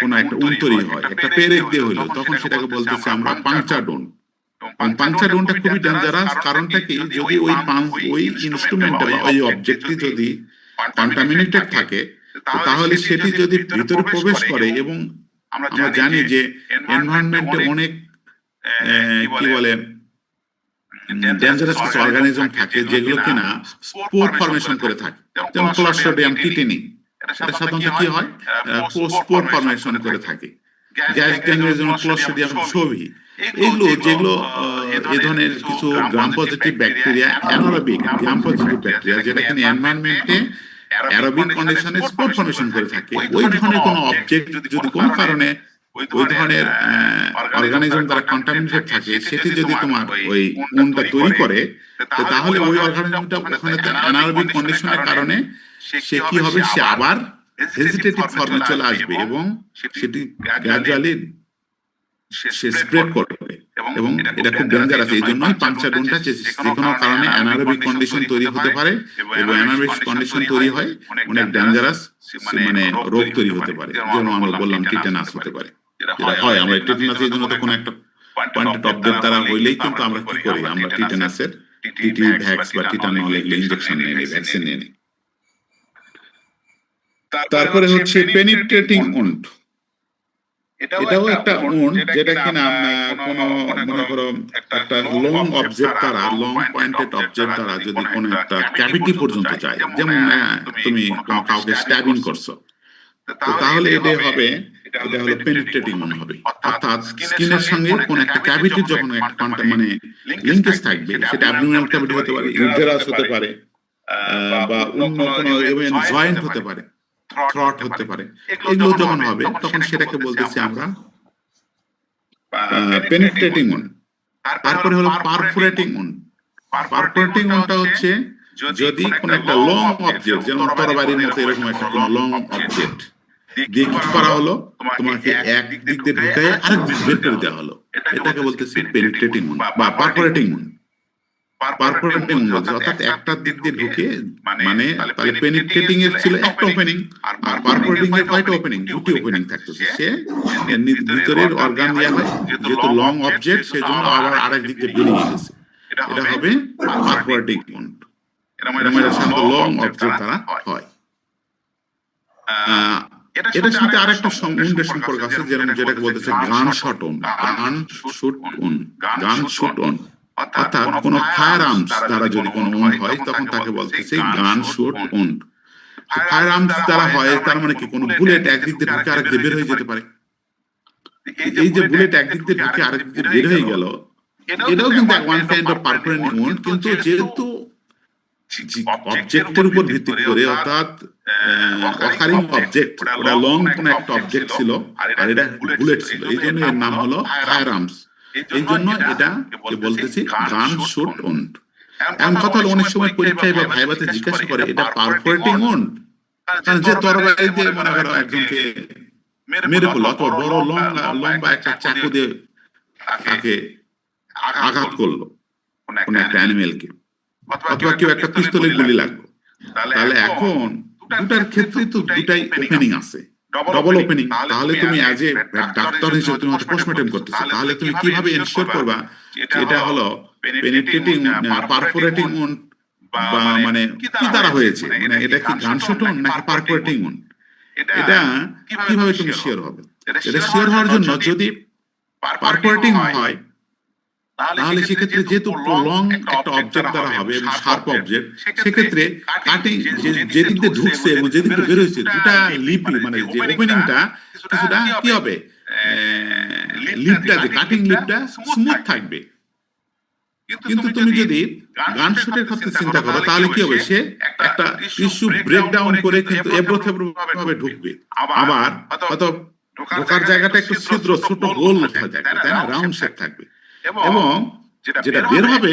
কোনো একটা উন্ড তৈরি হয়, একটা পেরেক দিয়ে হইলো, তখন সেটাকে বলতেছি আমরা পাংচারড উন্ড। পাংচারড উন্ডটা খুবই ডেঞ্জারাস। কারণটা কি, যদি ওই ইনস্ট্রুমেন্টে বা ওই অবজেক্টটি যদি কন্টামিনেটেড থাকে, তাহলে সেটি যদি ভিতরে প্রবেশ করে, এবং আমরা জানি যে এনভায়রনমেন্টে অনেক কি বলে ডেঞ্জারাস কিছু অর্গানিজম থাকে যেগুলো কিনা স্পোর ফর্মেশন করে থাকে, যেমন ক্লস্ট্রিডিয়াম টিটেনি, এটা সাধারণত কি হয়, স্পোর ফর্মেশন করে থাকে। গ্যাস গ্যাংগ্রিন, যেমন ক্লস্ট্রিডিয়াম শোভি, এগুলো যেগুলো এই ধরনের কিছু gram positive bacteria, anaerobic gram positive bacteria, যেটা কিনা এনভায়রনমেন্টে অ্যারোবিক কন্ডিশনে স্পোর ফর্মেশন করে থাকে, ওই ধরনের কোনো অবজেক্ট যদি কোনো কারণে ওই ধরনের অর্গানিজম দ্বারা কন্টামিনেটেড থাকে, সেটি যদি তোমার ওই উন্ডটা তৈরি করে, তাহলে ওই অর্গানিজমটা ওখানে অ্যানারোবিক কন্ডিশনের কারণে সে কি হবে, সে আবার ভেজিটেটিভ ফর্মে চলে আসবে এবং সেটি গ্র্যাজুয়ালি সে স্প্রেড করবে, এবং এটা খুব ডেঞ্জারাস। এই জন্যই পাংচারড উন্ডটা যে কোনো কারণে অ্যানারোবিক কন্ডিশন তৈরি হতে পারে, এবং অ্যানারোবিক কন্ডিশন তৈরি হয় অনেক ডেঞ্জারাস মানে রোগ তৈরি হতে পারে, যেমন আমরা বললাম টিটেনাস হতে পারে, যেটা হয়। আমরা টিটেনাসের জন্য তো কোনো একটা পয়েন্টেড অবজেক্ট দ্বারা হইলেই কিন্তু আমরা কি করি, আমরা টিটেনাসের টিটি ভ্যাক্স বা টিটানল এগুলো ইনজেকশন নিয়ে নিই, ভ্যাকসিন নিয়ে নিই। তারপরে হচ্ছে পেনিট্রেটিং উন্ড। এটাও একটা উন্ড যেটা কিনা কোনো মনে করো একটা লং অবজেক্ট দ্বারা, লং পয়েন্টেড অবজেক্ট দ্বারা যদি কোনো একটা ক্যাভিটি পর্যন্ত যায়, যেমন তুমি কোনো কাউকে স্ট্যাবিং করছো, তো তাহলে এটা হবে, এটা হলো পেনিট্রেটিং উন্ড হবে। অর্থাৎ স্কিনের সঙ্গে কোন একটা ক্যাভিটির যখন একটা মানে লিঙ্কেজ থাকবে, সেটা অ্যাবডোমিনাল ক্যাভিটি হতে পারে, ইউটেরাস হতে পারে, বা অন্য কোনো জয়েন্ট হতে পারে, থ্রট হতে পারে, এগুলো যখন হবে তখন সেটাকে বলতেছি আমরা পেনিট্রেটিং উন্ড। তারপরে হলো পারফোরেটিং উন্ড। পারফোরেটিং উন্ডটা হচ্ছে যদি কোন একটা লং অবজেক্ট, যেমন তরবারির মতো এরকম একটা কোন লং অবজেক্ট দিয়ে কি করা হলো, তোমাকে এক দিক দিয়ে ঢুকায় আরেক দিক বের করে দেওয়া হলো, এটাকে বলতেছি পেনিট্রেটিং উন্ড বা পারফোরেটিং উন্ড। পারফোরেটিং উন্ড অর্থাৎ একটা দিক দিয়ে ঢুকে, মানে তাহলে পেনিট্রেটিং এর ছিল একটা ওপেনিং, আর পারফোরেটিং এর কয়টা ওপেনিং, দুটি ওপেনিং থাকতেছে। সে ভিতরের অর্গান দেওয়া হয়, যেহেতু লং অবজেক্ট সেজন্য আবার আরেক দিক দিয়ে বেরিয়ে গেছে, এটা হবে পারফোরেটিং উন্ড। এটা সাধারণত লং অবজেক্ট দ্বারা হয়। এটার সাথে আরেকটা উন্ডের সম্পর্ক আছে, যেরকম যেটাকে বলতেছে গান শট উন্ড। গান শুট উন্ড, গান শুট উন্ড, অর্থাৎ কোন ফায়ার আর্মস দ্বারা যদি কোনো উন্ড হয়, তখন তাকে বলতেছে গান শুট উন্ড। ফায়ার আর্মস দ্বারা হয় তার মানে কি, কোন বুলেট একদিক দিয়ে ঢুকে আরেক দিকে বের হয়ে যেতে পারে। এই যে বুলেট একদিক দিয়ে ঢুকে আরেক দিকে বের হয়ে গেল, এটাও কিন্তু one kind of perforating wound, কিন্তু যেহেতু অবজেক্টের উপর ভিত্তি করে, অর্থাৎ অকারিং অবজেক্ট, ওটা লং কোন একটা অবজেক্ট ছিল আর এটা বুলেট ছিল, এই জন্য এর নাম হলো ফায়ার আর্মস। এই জন্য এটা বলতেছি গান শুট উন্ড। এমন কথা হলো অনেক সময় পরীক্ষায় বা ভাইভাতে জিজ্ঞাসা করে এটা পারফোরেটিং উন্ড কারণ যে তরবারি দিয়ে মনে করো একজনকে মেরে ফেললো অথবা বড় লম্বা একটা চাকু দিয়ে তাকে আঘাত করলো কোন একটা অ্যানিমেলকে, অথবা কেউ একটা পিস্তলের গুলি লাগলো, তাহলে এখন দুটার ক্ষেত্রে তো দুটাই ওপেনিং আছে, ডবল ওপেনিং। তাহলে তুমি অ্যাজ এ ডাক্তার হিসেবে তুমি হয়তো পোস্টমর্টেম করতেছো, তাহলে তুমি কিভাবে এনশিওর করবা যে এটা হলো পেনিট্রেটিং পারফোরেটিং উন্ড বা মানে কি দ্বারা হয়েছে, মানে এটা কি গানশট উন্ড নাকি পারফোরেটিং উন্ড, এটা কিভাবে তুমি শিওর হবে? এটা শিওর হওয়ার জন্য যদি পারফোরেটিং হয় তাহলে সেক্ষেত্রে যেহেতু লং একটা অবজেক্ট দ্বারা হবে এবং শার্প অবজেক্ট, সেক্ষেত্রে কাটিং যেদিক দিয়ে ঢুকছে এবং যেদিক দিয়ে বের হয়েছে দুটা লিপি মানে যে ওপেনিংটা কিছুটা কি হবে, লিপটা যে কাটিং লিপটা স্মুথ থাকবে। কিন্তু তুমি যদি গান শটের ক্ষেত্রে চিন্তা করো তাহলে কি হবে, সে একটা টিস্যু ব্রেকডাউন করে কিন্তু এবড়ো থেবড়ো ভাবে ঢুকবে, আবার হয়তো ঢোকার জায়গাটা একটু ছিদ্র ছোট গোল হয়ে থাকবে, তাই না, রাউন্ড শেপ থাকবে, এবং যেটা বের হবে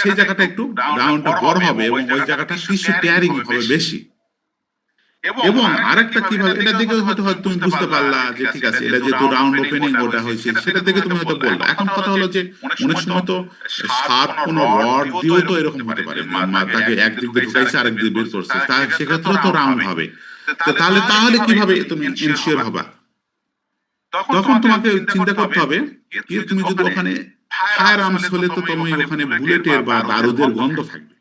সেই জায়গাটা একটু রাউন্ডটা বড় হবে এবং ওই জায়গাটা টিস্যু টিয়ারিং হবে বেশি। এবং আরেকটা কিভাবে এটা দেখে হয়তো তুমি বুঝতে পারলা যে ঠিক আছে এটা যেহেতু রাউন্ড ওপেনিং ওটা হয়েছে, সেটা দেখে তুমি হয়তো বললা। এখন কথা হলো যে অনেক সময় তো শার্প কোনো রড দিয়েও তো এরকম হতে পারে, তাকে একদিক দিয়ে ঢুকাইছে আরেক দিকে বের করছে, তাহলে সেক্ষেত্রে তো রাউন্ড হবে। তাহলে কিভাবে তুমি ইনশিওর হবা? তখন তোমাকে চিন্তা করতে হবে কি তুমি যদি ওখানে ফায়ার আর্মস হলে তো তুমি ওখানে বুলেটের বা বারুদের গন্ধ থাকবে,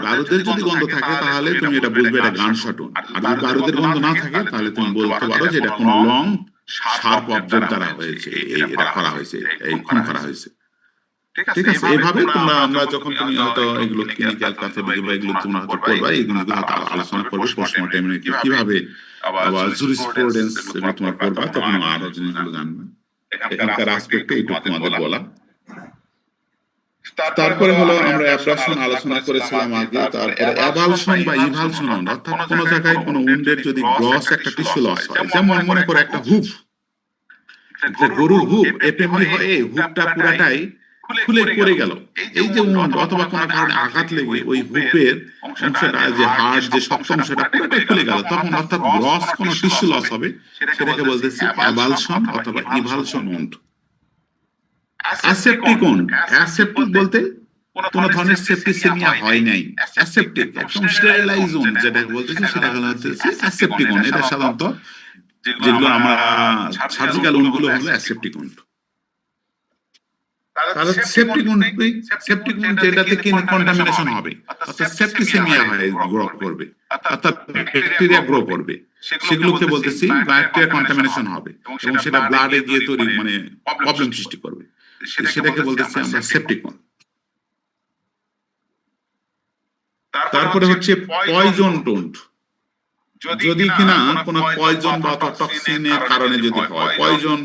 বারুদের যদি গন্ধ থাকে তাহলে তুমি এটা বলবে এটা গান শট। আর যদি বারুদের গন্ধ না থাকে তাহলে তুমি বলতে পারো যে এটা কোনো লং শার্প অবজেক্ট দ্বারা হয়েছে, এটা করা হয়েছে, এই খুন করা হয়েছে। ঠিক আছে, এইভাবে আমরা যখন তুমি হয়তো এগুলো ক্লিনিক্যাল প্যাথোলজি বা এগুলো তোমরা হয়তো পড়বা, এইগুলো হয়তো আলোচনা করবে পোস্টমর্টেম কিভাবে, আবার জুরিসপ্রুডেন্স এগুলো তোমরা পড়বা, তখন আরো জিনিসগুলো জানবে। এখানকার আসপেক্টে একটু তোমাদের বলা। তারপরে হলো আমরা অ্যাব্রাশন আলোচনা করেছিলাম আগে, তারপরে অ্যাভালশন বা ইভালশন, অর্থাৎ কোন জায়গায় কোন উন্ডের যদি গ্রস একটা টিস্যু লস হয়, যেমন মনে করে একটা হুপ, গরুর হুপ এপিএমডি হয়, এই হুপটা পুরাটাই খুলে পড়ে গেল, এই যে উন্ড অথবা কোনো কারণে আঘাত লেগে ওই হুপের অংশটা যে হাড় যে শক্ত অংশটা পুরাটাই খুলে গেল, তখন অর্থাৎ গ্রস কোন টিস্যু লস হবে, সেটাকে বলতেছি অ্যাভালশন অথবা ইভালশন উন্ড। অ্যাসেপ্টিক উন্ড, অ্যাসেপ্টিক বলতে কোন ধরনের সেপ্টিসেমিয়া হয় নাই, অ্যাসেপ্টিক একদম স্টেরিলাইজ উন্ড যেটা বলতেছি সেটা হচ্ছে অ্যাসেপ্টিক উন্ড। এটা সাধারণত যেগুলো আমরা সার্জিক্যাল উন্ডগুলো হলো অ্যাসেপ্টিক উন্ড। তাহলে সেপ্টিক উন্ড যেটাতে কি কন্টামিনেশন হবে, অর্থাৎ সেপ্টিসেমিয়া হয় গ্রো করবে, অর্থাৎ ব্যাকটেরিয়া গ্রো করবে, সেগুলোকে বলতেছি ব্যাকটেরিয়া কন্টামিনেশন হবে এবং সেটা ব্লাডে গিয়ে তৈরি মানে প্রবলেম সৃষ্টি করবে, সেটাকে বলতেছি আমরা সেপ্টিক উন্ড। তারপরে হচ্ছে পয়জন উন্ড, যদি কিনা কোন পয়জন বা টক্সিনের কারণে যদি হয়, পয়জন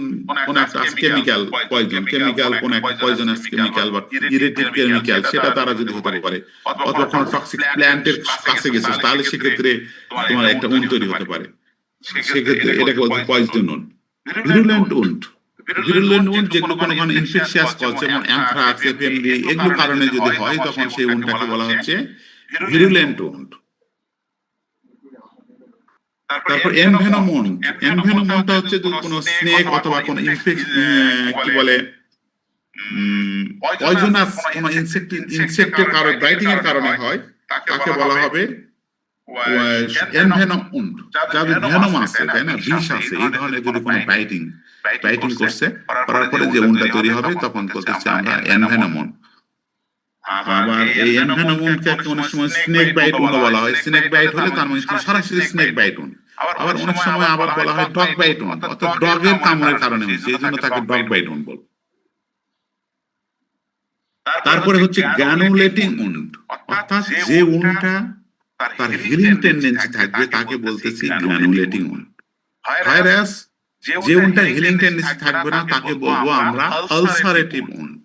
কোন একটা কেমিক্যাল পয়জন, কেমিক্যাল কোন একটা পয়জনাস কেমিক্যাল বা ইরিটেটিভ কেমিক্যাল, সেটা দ্বারা যদি হতে পারে, অথবা কোন টক্সিক প্ল্যান্টের কাছে গেছে, তাহলে সেক্ষেত্রে তোমার একটা উন্ড তৈরি হতে পারে, সেক্ষেত্রে এটাকে বলতে poison wound. Virulent wound, virulent wound যেগুলো কোনো ইনফেকশিয়াস কজ যেমন অ্যানথ্রাক্স, এপিএমডি এগুলো কারণে যদি হয়, তখন সেই উন্ডটাকে বলা হচ্ছে ভিরুলেন্ট উন্ড। তারপর এনভেনম উন্ড, এনভেনম উন্ডটা হচ্ছে যদি কোনো স্নেক অথবা কোনো কি বলে পয়জনাস কোনো ইনসেক্টের কারণে বাইটিং এর কারণে হয়, তাকে বলা হবে এনভেনম উন্ড। যাদের ভেনম আছে, তাই না, বিষ আছে, এই ধরনের যদি কোনো বাইটিং করছে, করার পরে যে উন্ডটা তৈরি হবে তখন বলতেছি আমরা এনভেনম উন্ড। আবার এই এনভেনম উন্ডকে অনেক সময় স্নেক বাইট উন্ড বলা হয়, স্নেক বাইট হলে তার মানে সরাসরি স্নেক বাইট উন্ড। আবার অনেক সময় আবার বলা হয় ডগ বাইট উন্ড, অর্থাৎ ডগের কামড়ের কারণে হয়েছে, এই জন্য তাকে ডগ বাইট উন্ড বল। তারপরে হচ্ছে গ্রানুলেটিং উন্ড, অর্থাৎ যে উন্ডটা তার হিলিং টেন্ডেন্সি থাকবে তাকে বলতেছি গ্রানুলেটিং উন্ড। ভাইরাস যে উন্ডটা হিলিং টেন্ডেন্সি থাকবে না তাকে বলবো আমরা আলসারেটিভ উন্ড।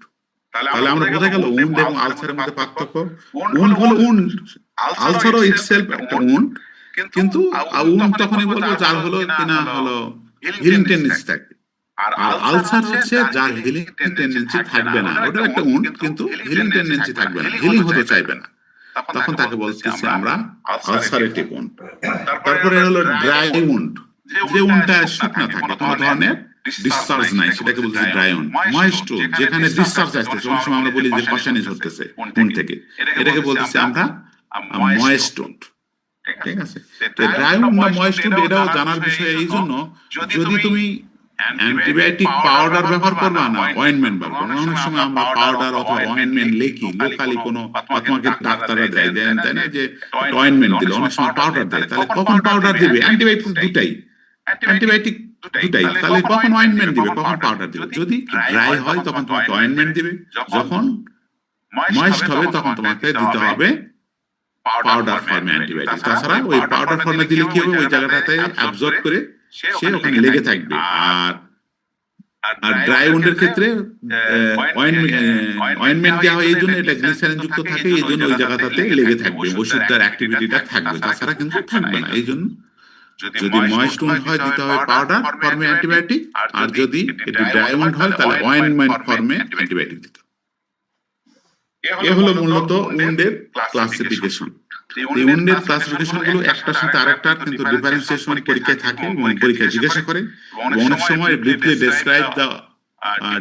তাহলে আমরা বোঝা গেল উন্ড এবং আলসারের মধ্যে পার্থক্য। উন্ড হলো উন্ড, আলসারও ইটসেলফ একটা উন্ড, কিন্তু উন্ড তখনই বলবো যার হলো কিনা হলো হিলিং টেন্ডেন্সি থাকবে, আর আলসার হচ্ছে যার হিলিং টেন্ডেন্সি থাকবে না, ওটা একটা উন্ড কিন্তু হিলিং টেন্ডেন্সি থাকবে না, হিলিং হতে চাইবে না। তখন তাকে বলতেছি আমরা আলসারেটিভ উন্ড। তারপরে হলো ড্রাই উন্ড, যে উন্ডটা শুকনা থাকে, কোনো ধরনের ডিসচার্জ নাই, সেটাকে বলতেছি ড্রাই উন্ড। ময়েস্ট উন্ড, যেখানে ডিসচার্জ আসতেছে, অনেক সময় আমরা বলি যে কষানি ঝরতেছে উন্ড থেকে, এটাকে বলতেছি আমরা ময়েস্ট উন্ড। ঠিক আছে, তো ড্রাই উন্ড বা ময়েস্ট উন্ড এটাও জানার বিষয় এই জন্য, যদি তুমি অ্যান্টিবায়োটিক পাউডার ব্যবহার করবা না অয়েন্টমেন্ট ব্যবহার করবা, অনেক সময় আমরা পাউডার অথবা অয়েন্টমেন্ট লিখি লোকালি কোনো, বা তোমাকে ডাক্তাররা দেন তাই না, যে অয়েন্টমেন্ট দিলে অনেক সময় পাউডার দেয়, তাহলে কখন পাউডার দিবে? অ্যান্টিবায়োটিক দুটাই, তাহলে কখন অয়েন্টমেন্ট দিবে, কখন পাউডার দিবে? যদি ড্রাই হয় তখন তোমাকে অয়েন্টমেন্ট দিবে, যখন ময়েস্ট হবে তখন তোমাকে দিতে হবে পাউডার ফর্মে অ্যান্টিবায়োটিক। তাছাড়া ওই পাউডার ফর্মে দিলে কি হবে, ওই জায়গাটাতে অ্যাবজর্ব করে সে ওখানে লেগে থাকবে। আর ড্রাই উন্ডের ক্ষেত্রে অয়েন্টমেন্ট দেওয়া হয় এই জন্য, এটা গ্লিসারিন যুক্ত থাকে, এই জন্য ওই জায়গাটাতে লেগে থাকবে, ওষুধটার অ্যাক্টিভিটিটা থাকবে, তাছাড়া কিন্তু থাকবে না। এই জন্য যদি ময়েস্ট উন্ড হয় দিতে হবে পাউডার ফর্মে অ্যান্টিবায়োটিক, আর যদি এটি ড্রাই উন্ড হয় তাহলে অয়েন্টমেন্ট ফর্মে অ্যান্টিবায়োটিক দিতে হবে। এ হলো মূলত উন্ডের ক্লাসিফিকেশন। এই উন্ডের ক্লাসিফিকেশন গুলো একটার সাথে আরেকটার কিন্তু ডিফারেন্সিয়েশন পরীক্ষায় থাকে এবং পরীক্ষায় জিজ্ঞাসা করে, অনেক সময় briefly describe the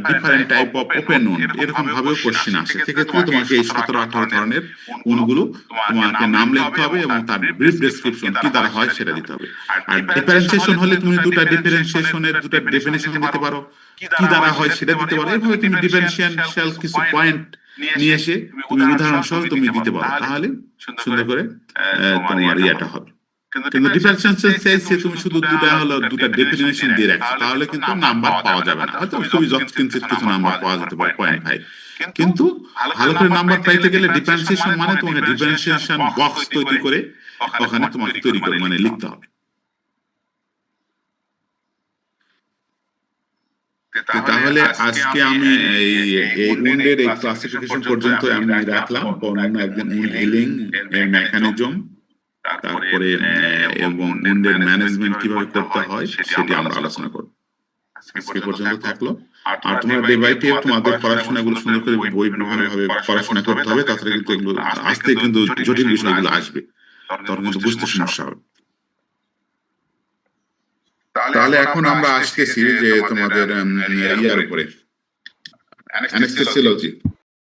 different type of open wound, এরকম ভাবেও কোশ্চেন আসে। সেক্ষেত্রে তোমাকে এই 17-18 ধরনের উন্ডগুলো তোমাকে নাম লিখতে হবে এবং তার ব্রিফ ডেসক্রিপশন কি দ্বারা হয় সেটা দিতে হবে। আর ডিফারেন্সিয়েশন হলে তুমি দুটা ডিফারেন্সিয়েশনের দুটা ডেফিনিশন দিতে পারো, কি দ্বারা হয় সেটা দিতে পারো। এইভাবে তুমি ডিফারেন্সিয়াল কিছু পয়েন্ট নিয়ে এসে তুমি উদাহরণ সহ তুমি দিতে পারো, তাহলে সুন্দর করে তোমার ইয়েটা হবে। কিন্তু ডিফারেন্সিয়েশন চাইছে তুমি শুধু দুটা ডেফিনিশন দিয়ে রাখছো, তাহলে কিন্তু নাম্বার পাওয়া যাবে না। হয়তো খুবই যৎকিঞ্চিত কিছু নাম্বার পাওয়া যেতে পারে 0.5, কিন্তু ভালো করে নাম্বার পাইতে গেলে ডিফারেন্সিয়েশন মানে তোমাকে ডিফারেন্সিয়েশন বক্স তৈরি করে ওখানে তোমাকে তৈরি করে মানে লিখতে হবে। তাহলে আজকে আমি এই উন্ডের এই ক্লাসিফিকেশন পর্যন্ত আমি রাখলাম, বর্ণনা একজন উন্ড হিলিং এর মেকানিজম, তারপরে এবং উন্ডের ম্যানেজমেন্ট কিভাবে করতে হয় সেটি আমরা আলোচনা করব। আজকে পর্যন্ত থাকলো। আর তোমরা ডে বাই ডে তোমাদের পড়াশোনাগুলো সুন্দর করে বই ভাবে পড়াশোনা করতে হবে, তাছাড়া কিন্তু এগুলো আসতে কিন্তু জটিল বিষয়গুলো আসবে, তখন কিন্তু বুঝতে সমস্যা হবে। তাহলে এখন আমরা আসতেছি যে তোমাদের ইয়ার উপরে অ্যানেস্থেসিওলজি।